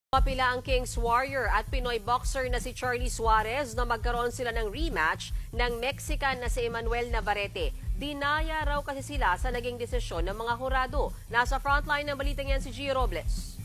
Kapila ang Kings Warrior at Pinoy boxer na si Charlie Suarez na magkaroon sila ng rematch ng Mexican na si Emmanuel Navarrete. Dinaya raw kasi sila sa naging desisyon ng mga hurado. Nasa frontline ng balitang yan si Gio Robles.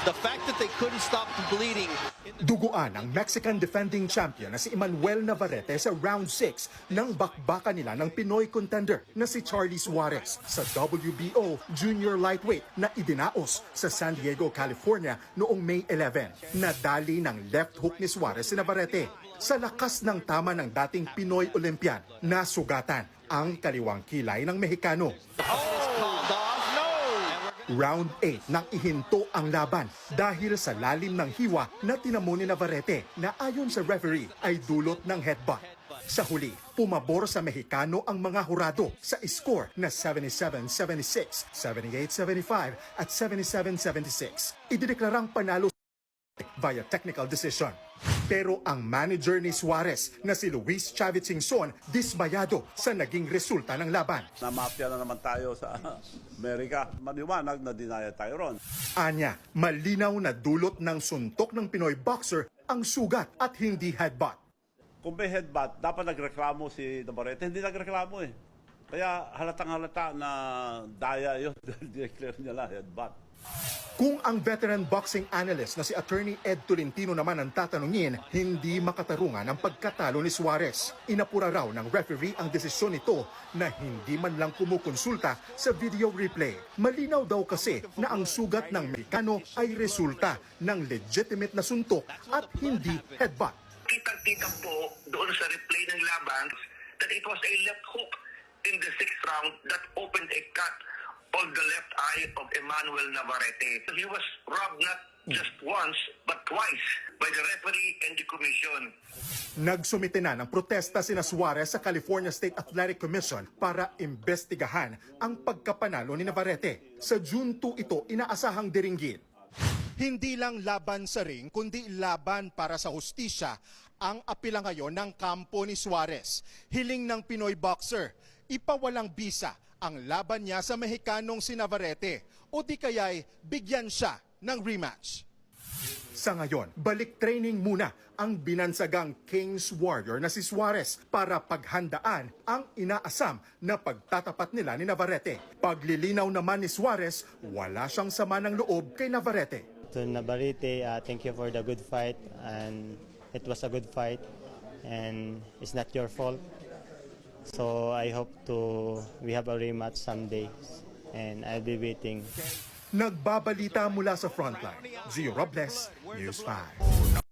The fact that they couldn't stop the bleeding. Duguan ang Mexican defending champion na si Emmanuel Navarrete sa round 6 ng bakbakan nila ng Pinoy contender na si Charlie Suarez sa WBO junior lightweight na idinaos sa San Diego, California noong May 11. Nadali ng left hook ni Suarez si Navarrete. Sa lakas ng tama ng dating Pinoy Olympian, nasugatan ang kaliwang kilay ng Mexicano. Round 8 nang ihinto ang laban dahil sa lalim ng hiwa na tinamo ni Navarrete na ayon sa referee ay dulot ng headbutt. Sa huli, pumabor sa Mexicano ang mga hurado sa score na 77-76, 78-75 at 77-76. Idineklarang panalo via technical decision. Pero ang manager ni Suarez na si Luis Chavez Singson dismayado sa naging resulta ng laban. Namapya na naman tayo sa Amerika. Maliwanag na dinaya tayo ron. Anya, malinaw na dulot ng suntok ng Pinoy boxer ang sugat at hindi headbutt. Kung may headbutt, dapat nagreklamo si Navarrete. Hindi nagreklamo eh. Kaya halatang halata na daya yun. Declare niya lang headbutt. Kung ang veteran boxing analyst na si Attorney Ed Tolentino naman ang tatanungin, hindi makatarungan ang pagkatalo ni Suarez. Inapura raw ng referee ang desisyon nito na hindi man lang kumukonsulta sa video replay. Malinaw daw kasi na ang sugat ng Mexicano ay resulta ng legitimate na suntok at hindi headbutt. Kitang-kita po doon sa replay ng laban that it was a left hook in the 6th round that opened a cut on the left eye of Emmanuel Navarrete. He was robbed not just once, but twice by the referee and the commission. Nagsumite na ng protesta sina Suarez sa California State Athletic Commission para imbestigahan ang pagkapanalo ni Navarrete. Sa June 2 ito inaasahang diringgin. Hindi lang laban sa ring, kundi laban para sa hustisya ang apila ngayon ng kampo ni Suarez. Hiling ng Pinoy boxer, ipawalang bisa ang laban niya sa Mexicanong si Navarrete o di kaya'y bigyan siya ng rematch. Sa ngayon, balik training muna ang binansagang Kings Warrior na si Suarez para paghandaan ang inaasam na pagtatapat nila ni Navarrete. Paglilinaw naman ni Suarez, wala siyang sama ng loob kay Navarrete. To Navarrete, thank you for the good fight, and it was a good fight and it's not your fault. So I hope we have a rematch someday and I'll be waiting. Nagbabalita mula sa frontline, Gio Robles, News 5.